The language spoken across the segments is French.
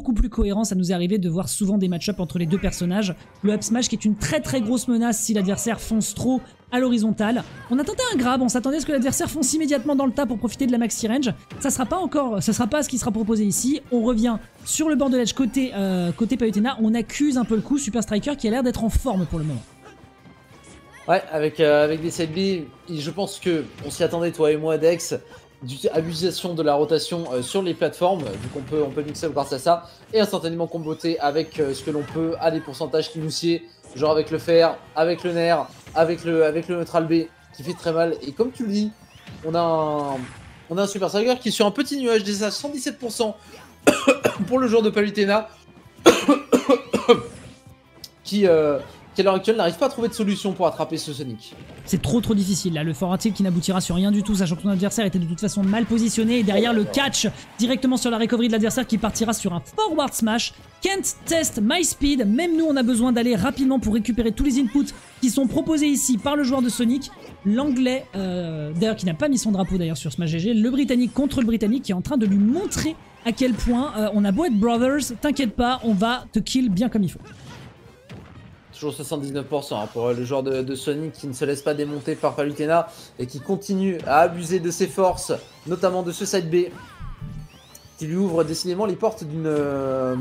beaucoup plus cohérent. Ça nous est arrivé de voir souvent des match-up entre les deux personnages. Le up smash qui est une très très grosse menace si l'adversaire fonce trop à l'horizontale. On a tenté un grab, on s'attendait à ce que l'adversaire fonce immédiatement dans le tas pour profiter de la maxi range. Ça sera pas ce qui sera proposé ici. On revient sur le bord de l'edge côté Palutena. On accuse un peu le coup Super Striker qui a l'air d'être en forme pour le moment. Ouais, avec des side B, je pense que on s'y attendait, toi et moi, Dex, d'utilisation de la rotation sur les plateformes, vu qu'on peut mixer grâce à ça, et instantanément comboter avec ce que l'on peut à des pourcentages qui nous sied, genre avec le fer, avec le nerf, avec le neutral B, qui fait très mal. Et comme tu le dis, on a un Super Striker qui est sur un petit nuage, déjà 117% pour le joueur de Palutena, qui à l'heure actuelle n'arrive pas à trouver de solution pour attraper ce Sonic. C'est trop difficile là, le forward tilt qui n'aboutira sur rien du tout, sachant que ton adversaire était de toute façon mal positionné, et derrière le catch directement sur la recovery de l'adversaire qui partira sur un forward smash. Can't test my speed, même nous on a besoin d'aller rapidement pour récupérer tous les inputs qui sont proposés ici par le joueur de Sonic. L'anglais, d'ailleurs qui n'a pas mis son drapeau d'ailleurs sur Smash GG, le britannique contre le britannique qui est en train de lui montrer à quel point on a beau être brothers, t'inquiète pas, on va te kill bien comme il faut. Toujours 79% hein, pour le joueur de Sonic qui ne se laisse pas démonter par Palutena et qui continue à abuser de ses forces, notamment de ce side B, qui lui ouvre décidément les portes de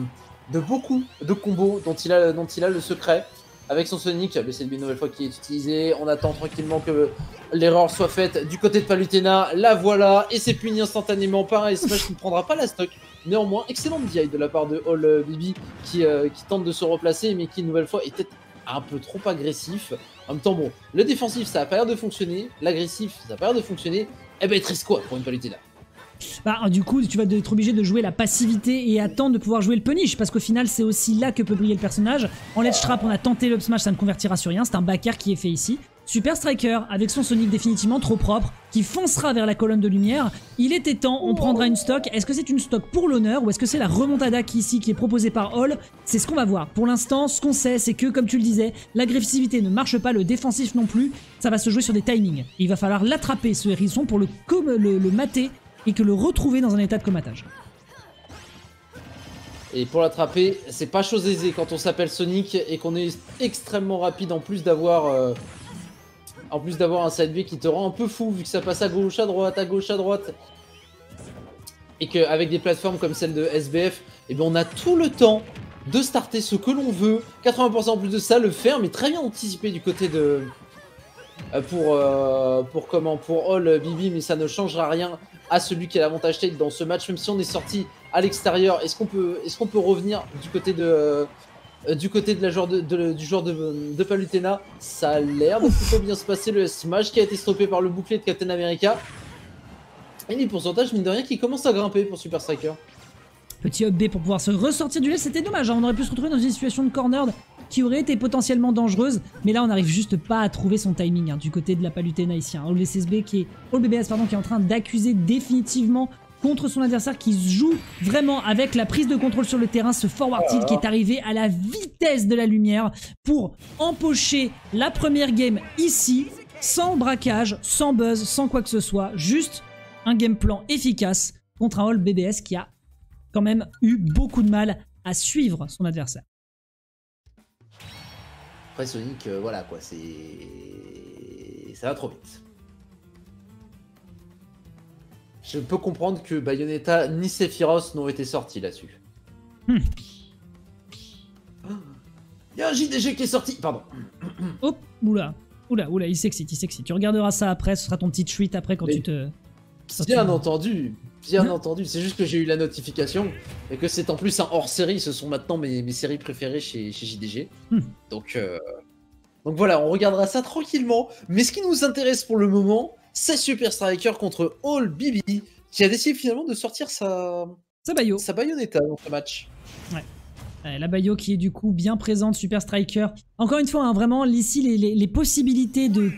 beaucoup de combos dont il a le secret. Avec son Sonic, le side B une nouvelle fois qui est utilisé, on attend tranquillement que l'erreur soit faite du côté de Palutena, la voilà, et c'est puni instantanément par un Smash qui ne prendra pas la stock. Néanmoins, excellente DI de la part de All Bibi qui tente de se replacer, mais qui une nouvelle fois était un peu trop agressif. En même temps, bon, le défensif ça a pas l'air de fonctionner, l'agressif ça a pas l'air de fonctionner, et ben il te reste quoi pour une Palutena? Bah, du coup, tu vas être obligé de jouer la passivité et attendre de pouvoir jouer le punish, parce qu'au final, c'est aussi là que peut briller le personnage. En ledge trap, on a tenté le smash, ça ne convertira sur rien, c'est un back air qui est fait ici. Super Striker, avec son Sonic définitivement trop propre, qui foncera vers la colonne de lumière. Il était temps, on prendra une stock. Est-ce que c'est une stock pour l'honneur, ou est-ce que c'est la remontada qui ici, qui est proposée par All? C'est ce qu'on va voir. Pour l'instant, ce qu'on sait, c'est que, comme tu le disais, l'agressivité ne marche pas, le défensif non plus. Ça va se jouer sur des timings. Et il va falloir l'attraper, ce hérisson, pour le mater, et que le retrouver dans un état de comatage. Et pour l'attraper, c'est pas chose aisée quand on s'appelle Sonic et qu'on est extrêmement rapide en plus d'avoir un side B qui te rend un peu fou vu que ça passe à gauche, à droite, et qu'avec des plateformes comme celle de SBF, eh bien on a tout le temps de starter ce que l'on veut. 80% en plus de ça, le faire, mais très bien anticipé du côté de... pour All Bibi, mais ça ne changera rien à celui qui a l'avantage tête dans ce match, même si on est sorti à l'extérieur. Est-ce qu'on peut revenir du côté de la joueur du joueur de Palutena? Ça a l'air de plutôt bien se passer. Le smash qui a été stoppé par le bouclier de Captain America, et les pourcentages mine de rien qui commencent à grimper pour Super Striker. Petit up B pour pouvoir se ressortir du lait, c'était dommage, hein. On aurait pu se retrouver dans une situation de corner qui aurait été potentiellement dangereuse, mais là on n'arrive juste pas à trouver son timing hein, du côté de la Palutena ici. Hein. All BBS qui est en train d'accuser définitivement contre son adversaire, qui joue vraiment avec la prise de contrôle sur le terrain, ce forward tilt qui est arrivé à la vitesse de la lumière pour empocher la première game ici, sans braquage, sans buzz, sans quoi que ce soit, juste un game plan efficace contre un All BBS qui a quand même eu beaucoup de mal à suivre son adversaire. Après Sonic, voilà quoi, ça va trop vite. Je peux comprendre que Bayonetta ni Sephiroth n'ont été sortis là-dessus. Il y a un JDG qui est sorti, pardon. Oh, oula, il s'excite. Tu regarderas ça après, ce sera ton petit treat après quand tu te... Bien entendu, c'est juste que j'ai eu la notification et que c'est en plus un hors-série, ce sont maintenant mes séries préférées chez JDG. Donc voilà, on regardera ça tranquillement, mais ce qui nous intéresse pour le moment, c'est Super Striker contre All Bibi, qui a décidé finalement de sortir sa Bayonetta dans ce match. Ouais. La Bayo qui est du coup bien présente, Super Striker. Encore une fois, hein, vraiment, ici, les possibilités de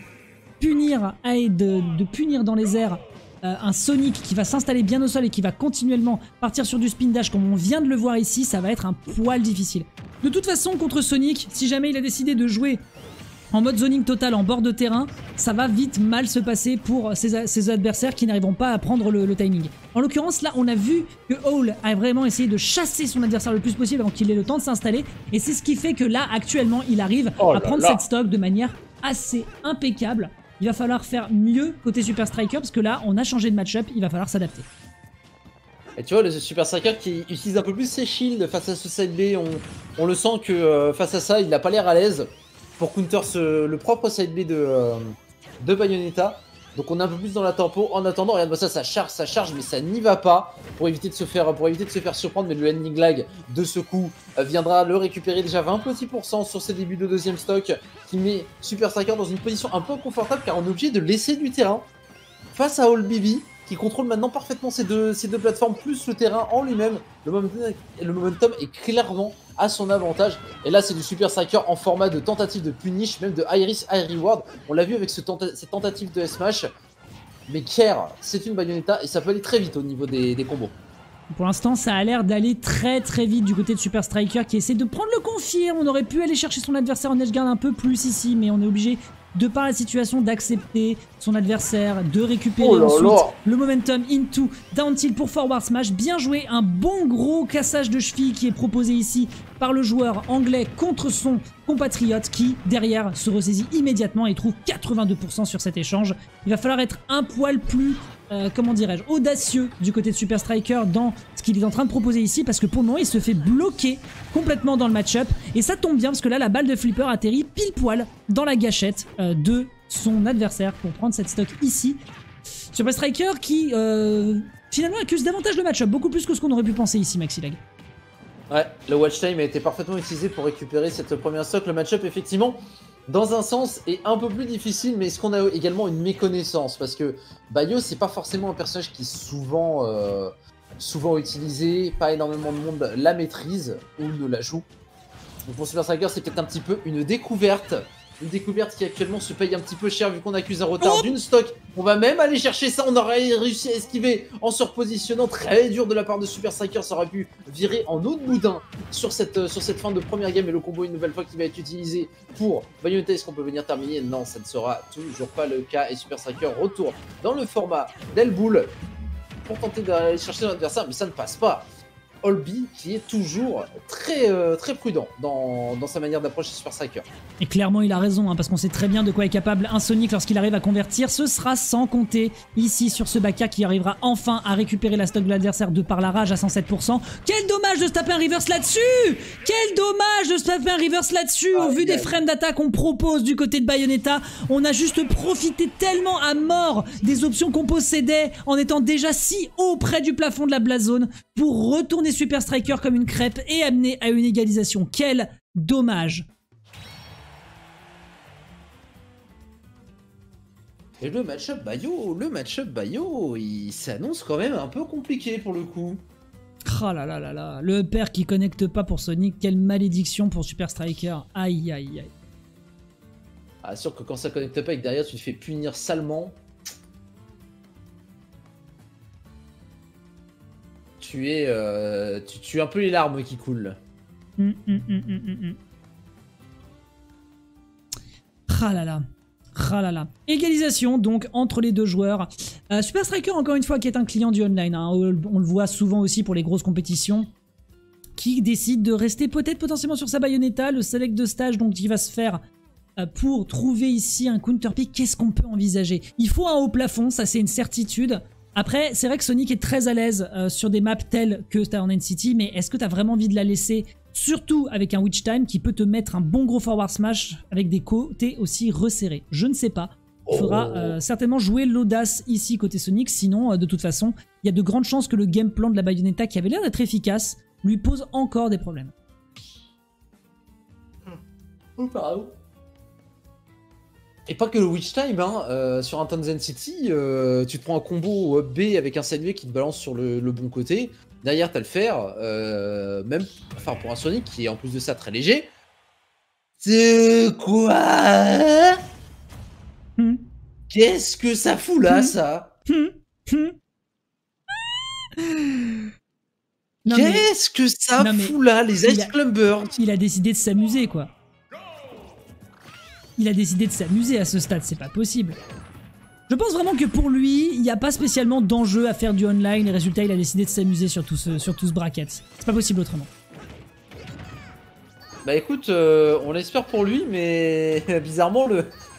punir de punir dans les airs un Sonic qui va s'installer bien au sol et qui va continuellement partir sur du spin dash comme on vient de le voir ici, ça va être un poil difficile. De toute façon, contre Sonic, si jamais il a décidé de jouer en mode zoning total en bord de terrain, ça va vite mal se passer pour ses adversaires qui n'arriveront pas à prendre le timing. En l'occurrence, là, on a vu que Hall a vraiment essayé de chasser son adversaire le plus possible avant qu'il ait le temps de s'installer. Et c'est ce qui fait que là, actuellement, il arrive à prendre cette stock de manière assez impeccable. Il va falloir faire mieux côté Super Striker parce que là, on a changé de match-up, il va falloir s'adapter. Et tu vois, le Super Striker qui utilise un peu plus ses shields face à ce side B, on le sent que face à ça, il n'a pas l'air à l'aise pour counter le propre side B de Bayonetta. Donc on est un peu plus dans la tempo. En attendant, regarde ça charge, mais ça n'y va pas pour éviter de se faire surprendre. Mais le ending lag de ce coup viendra le récupérer déjà 20 petits % sur ses débuts de deuxième stock, qui met Super Striker dans une position un peu confortable car on est obligé de laisser du terrain face à All BB, qui contrôle maintenant parfaitement ces deux plateformes, plus le terrain en lui-même. Le momentum est clairement à son avantage. Et là, c'est du Super Striker en format de tentative de punish, même de high risk, high reward. On l'a vu avec cette tentative de smash. Mais Kerr, c'est une Bayonetta et ça peut aller très vite au niveau des combos. Pour l'instant, ça a l'air d'aller très vite du côté de Super Striker qui essaie de prendre le confirme. On aurait pu aller chercher son adversaire en edgeguard un peu plus ici, mais on est obligé, de par la situation, d'accepter son adversaire, de récupérer ensuite le momentum into down tilt pour forward smash. Bien joué, un bon gros cassage de cheville qui est proposé ici par le joueur anglais contre son compatriote qui, derrière, se ressaisit immédiatement et trouve 82% sur cet échange. Il va falloir être un poil plus, comment dirais-je, audacieux du côté de Super Striker dans ce qu'il est en train de proposer ici, parce que pour le moment, il se fait bloquer complètement dans le match-up. Et ça tombe bien, parce que là, la balle de Flipper atterrit pile poil dans la gâchette de son adversaire pour prendre cette stock ici. Super Striker qui, finalement, accuse davantage le match-up, beaucoup plus que ce qu'on aurait pu penser ici, Maxilag. Ouais, le watch time a été parfaitement utilisé pour récupérer cette première stock. Le match-up, effectivement, dans un sens, est un peu plus difficile, mais est-ce qu'on a également une méconnaissance? Parce que Bayo, c'est pas forcément un personnage qui est souvent utilisé, pas énormément de monde la maîtrise ou ne la joue. Donc pour Super Striker, c'est peut-être un petit peu une découverte. Une découverte qui actuellement se paye un petit peu cher vu qu'on accuse un retard d'une stock. On va même aller chercher ça, on aurait réussi à esquiver en se repositionnant. Très dur de la part de Super Striker, ça aurait pu virer en eau de boudin sur cette fin de première game. Et le combo une nouvelle fois qui va être utilisé pour Bayonetta, est-ce qu'on peut venir terminer? Non, ça ne sera toujours pas le cas. Et Super Striker retourne dans le format d'Elboul pour tenter d'aller chercher son adversaire, mais ça ne passe pas. Olby qui est toujours très prudent dans sa manière d'approcher Super Striker. Et clairement il a raison, hein, parce qu'on sait très bien de quoi est capable un Sonic lorsqu'il arrive à convertir. Ce sera sans compter ici sur ce Baka qui arrivera enfin à récupérer la stock de l'adversaire de par la rage à 107%. Quel dommage de se taper un reverse là-dessus! Quel dommage de se taper un reverse là-dessus! Au vu des frames d'attaque qu'on propose du côté de Bayonetta, on a juste profité tellement à mort des options qu'on possédait en étant déjà si haut près du plafond de la Blast Zone pour retourner Super Striker comme une crêpe et amener à une égalisation. Quel dommage! Et le match-up Bayo, il s'annonce quand même un peu compliqué pour le coup. Oh là là là là, le père qui connecte pas pour Sonic, quelle malédiction pour Super Striker. Aïe aïe aïe. Ah, sûr que quand ça connecte pas et que derrière tu te fais punir salement, tu es un peu les larmes qui coulent. Ah là là. Ah là là. Égalisation donc entre les deux joueurs. Super Striker encore une fois qui est un client du online, hein. On le voit souvent aussi pour les grosses compétitions, qui décide de rester peut-être potentiellement sur sa Bayonetta. Le select de stage donc qui va se faire pour trouver ici un counter pick. Qu'est-ce qu'on peut envisager? Il faut un haut plafond, ça c'est une certitude. Après, c'est vrai que Sonic est très à l'aise sur des maps telles que Star City, mais est-ce que tu as vraiment envie de la laisser, surtout avec un Witch Time qui peut te mettre un bon gros forward smash avec des côtés aussi resserrés? Je ne sais pas. Il faudra certainement jouer l'audace ici côté Sonic, sinon de toute façon, il y a de grandes chances que le game plan de la Bayonetta, qui avait l'air d'être efficace, lui pose encore des problèmes. Et pas que le Witch Time, hein, sur un Tanzan City, tu te prends un combo up B avec un side B qui te balance sur le bon côté. Derrière, t'as le fer, même enfin, pour un Sonic qui est en plus de ça très léger. C'est quoi? Qu'est-ce que ça fout là, ça? Qu'est-ce que ça fout là, les Ice Climbers? Il a décidé de s'amuser, quoi. il a décidé de s'amuser à ce stade, c'est pas possible. Je pense vraiment que pour lui, il n'y a pas spécialement d'enjeu à faire du online, et résultat, il a décidé de s'amuser sur tout ce bracket. C'est pas possible autrement. Bah écoute, on l'espère pour lui, mais bizarrement,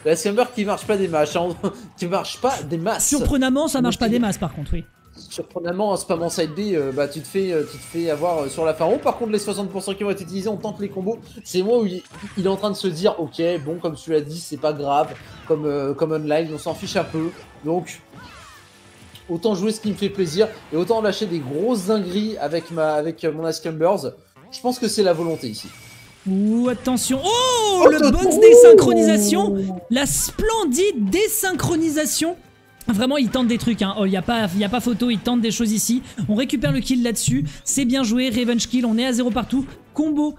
la scammer qui marche pas des masses, hein, qui marche pas des masses. Surprenamment, ça marche pas des masses par contre, oui. Surprenamment, en spammant side B, bah tu te fais avoir sur la pharaon. Par contre, les 60% qui vont être utilisés, on tente les combos. C'est moi où il est en train de se dire, ok, bon, comme tu l'as dit, c'est pas grave, comme online, on s'en fiche un peu. Donc, autant jouer ce qui me fait plaisir et autant lâcher des grosses dingueries avec mon Ascumbers. Je pense que c'est la volonté ici. Ouh, attention. Oh, le box désynchronisation. La splendide désynchronisation. Vraiment, il tente des trucs, hein. Oh, y a pas photo, il tente des choses ici. On récupère le kill là-dessus. C'est bien joué, revenge kill, on est à 0 partout. Combo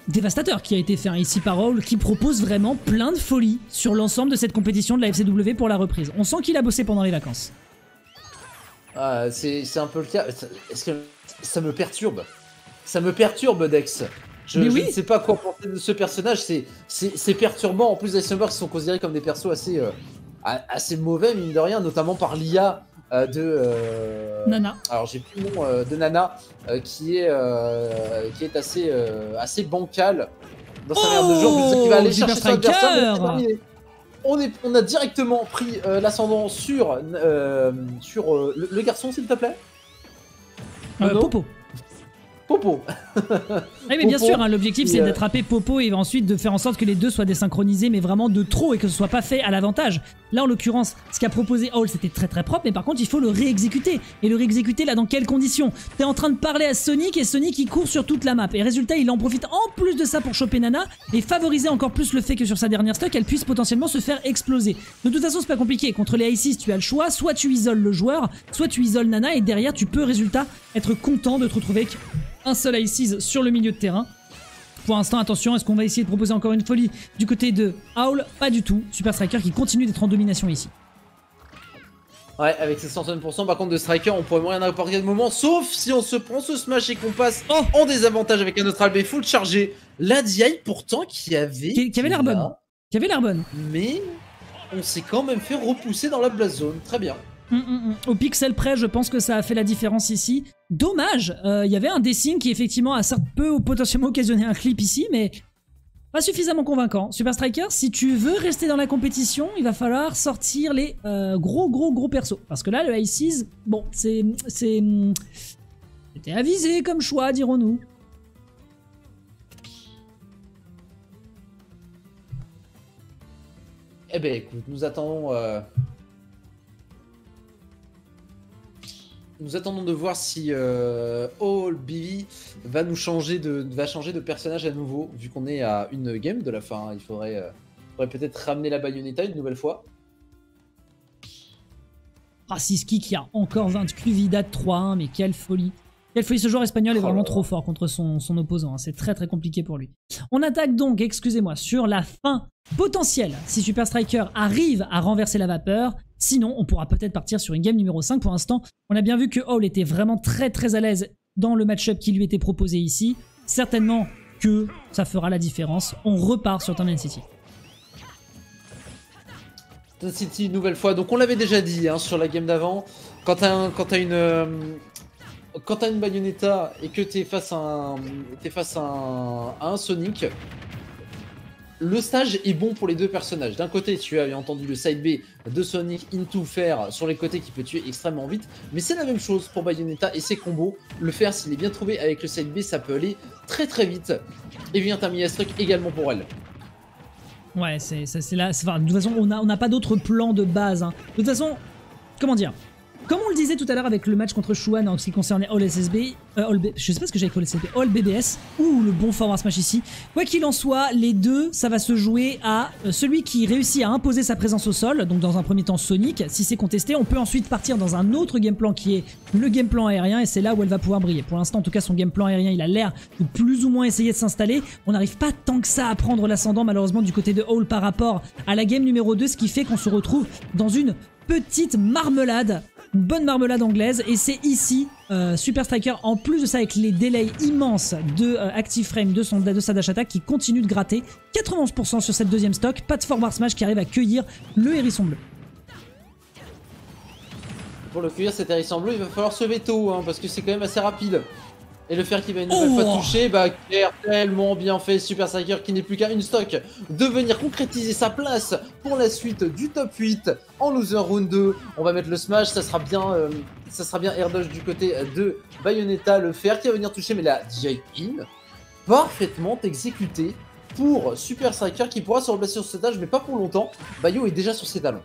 dévastateur qui a été fait ici par Owl, qui propose vraiment plein de folie sur l'ensemble de cette compétition de la FCW pour la reprise. On sent qu'il a bossé pendant les vacances. C'est un peu le cas. Est-ce que ça me perturbe? Ça me perturbe, Dex. Je ne sais pas quoi penser de ce personnage. C'est perturbant. En plus, les Summers sont considérés comme des persos assez mauvais, mine de rien, notamment par l'IA de Nana. Alors j'ai plus le nom de Nana, qui est assez bancal dans sa manière de jeu, qui va aller chercher son adversaire. On a directement pris l'ascendant sur le garçon, s'il te plaît. Popo. Popo. Oui, mais bien sûr, hein, l'objectif c'est d'attraper Popo et ensuite de faire en sorte que les deux soient désynchronisés, mais vraiment de trop, et que ce soit pas fait à l'avantage. Là, en l'occurrence, ce qu'a proposé Owl, c'était très très propre, mais par contre, il faut le réexécuter. Et le réexécuter, là, dans quelles conditions? T'es en train de parler à Sonic, et Sonic, il court sur toute la map. Et résultat, il en profite en plus de ça pour choper Nana, et favoriser encore plus le fait que sur sa dernière stock, elle puisse potentiellement se faire exploser. De toute façon, c'est pas compliqué. Contre les Isis, tu as le choix, soit tu isoles le joueur, soit tu isoles Nana, et derrière, tu peux, résultat, être content de te retrouver avec un seul Isis sur le milieu de terrain. Pour l'instant, attention, est-ce qu'on va essayer de proposer encore une folie du côté de Owl? Pas du tout. Super Striker qui continue d'être en domination ici. Ouais, avec ses 160%, par contre de Striker, on pourrait mourir à n'importe quel moment, sauf si on se prend ce smash et qu'on passe en désavantage avec un autre albé full chargé. La DI, pourtant, qui avait l'air bonne. Qui avait l'air bonne. Mais on s'est quand même fait repousser dans la blast zone. Très bien. Au pixel près, je pense que ça a fait la différence ici. Dommage, il y avait un dessin qui effectivement a certes peu ou potentiellement occasionné un clip ici, mais pas suffisamment convaincant. Super Striker, si tu veux rester dans la compétition, il va falloir sortir les gros persos. Parce que là, le Ices, bon, c'était avisé comme choix, dirons-nous. Eh ben écoute, nous attendons de voir si All BB va changer de personnage à nouveau, vu qu'on est à une game de la fin. Il faudrait peut-être ramener la Bayonetta une nouvelle fois. Ah, Siski qui a encore vaincu Vida de 3-1, mais quelle folie. Quelle folie, ce joueur espagnol est vraiment trop fort contre son opposant, hein. C'est très très compliqué pour lui. On attaque donc, excusez-moi, sur la fin potentielle, si Super Striker arrive à renverser la vapeur. Sinon, on pourra peut-être partir sur une game numéro 5. Pour l'instant, on a bien vu que Owl était vraiment très très à l'aise dans le match-up qui lui était proposé ici. Certainement que ça fera la différence. On repart sur Town City. Town City, une nouvelle fois. Donc on l'avait déjà dit hein, sur la game d'avant. Quand t'as une Bayonetta et que t'es face à un Sonic, le stage est bon pour les deux personnages. D'un côté, tu as bien entendu le side B de Sonic into Fer sur les côtés qui peut tuer extrêmement vite. Mais c'est la même chose pour Bayonetta et ses combos. Le Fer, s'il est bien trouvé avec le side B, ça peut aller très très vite. Et vient un Miastruck également pour elle. Ouais, c'est là. Enfin, de toute façon, on n'a pas d'autre plan de base. Hein. De toute façon, comment dire? Comme on le disait tout à l'heure avec le match contre Shuan en ce qui concernait All SSB, je sais pas ce que j'avais avec All SSB, All BBS, ou le bon forward smash ici. Quoi qu'il en soit, les deux, ça va se jouer à celui qui réussit à imposer sa présence au sol, donc dans un premier temps Sonic. Si c'est contesté, on peut ensuite partir dans un autre game plan qui est le game plan aérien, et c'est là où elle va pouvoir briller. Pour l'instant, en tout cas, son game plan aérien, il a l'air de plus ou moins essayer de s'installer. On n'arrive pas tant que ça à prendre l'ascendant, malheureusement, du côté de Owl par rapport à la game numéro 2, ce qui fait qu'on se retrouve dans une petite marmelade une bonne marmelade anglaise. Et c'est ici, Super Striker, en plus de ça avec les délais immenses de Active Frame de sa dash attack, qui continue de gratter. 91% sur cette deuxième stock, pas de forward smash qui arrive à cueillir le hérisson bleu. Pour le cueillir cet hérisson bleu, il va falloir se veto, hein, parce que c'est quand même assez rapide. Et le faire qui va une nouvelle fois toucher, bah clair, tellement bien fait. Super Striker qui n'est plus qu'à une stock de venir concrétiser sa place pour la suite du top 8 en loser round 2. On va mettre le smash, ça sera bien air dodge du côté de Bayonetta. Le fer qui va venir toucher, mais la DJ in parfaitement exécutée pour Super Striker qui pourra se replacer sur ce étage, mais pas pour longtemps. Bayo est déjà sur ses talons.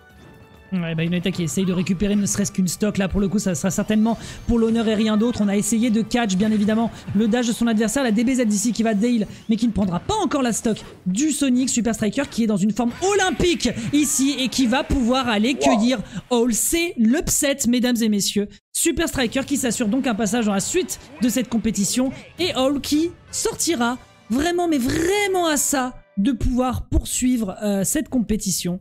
Ouais, Bayonetta qui essaye de récupérer ne serait-ce qu'une stock. Là, pour le coup, ça sera certainement pour l'honneur et rien d'autre. On a essayé de catch, bien évidemment, le dash de son adversaire. La DBZ d'ici qui va deal, mais qui ne prendra pas encore la stock du Sonic. Super Striker qui est dans une forme olympique ici et qui va pouvoir aller cueillir All. C'est l'upset, mesdames et messieurs. Super Striker qui s'assure donc un passage dans la suite de cette compétition. Et All qui sortira vraiment, mais vraiment à ça, de pouvoir poursuivre cette compétition.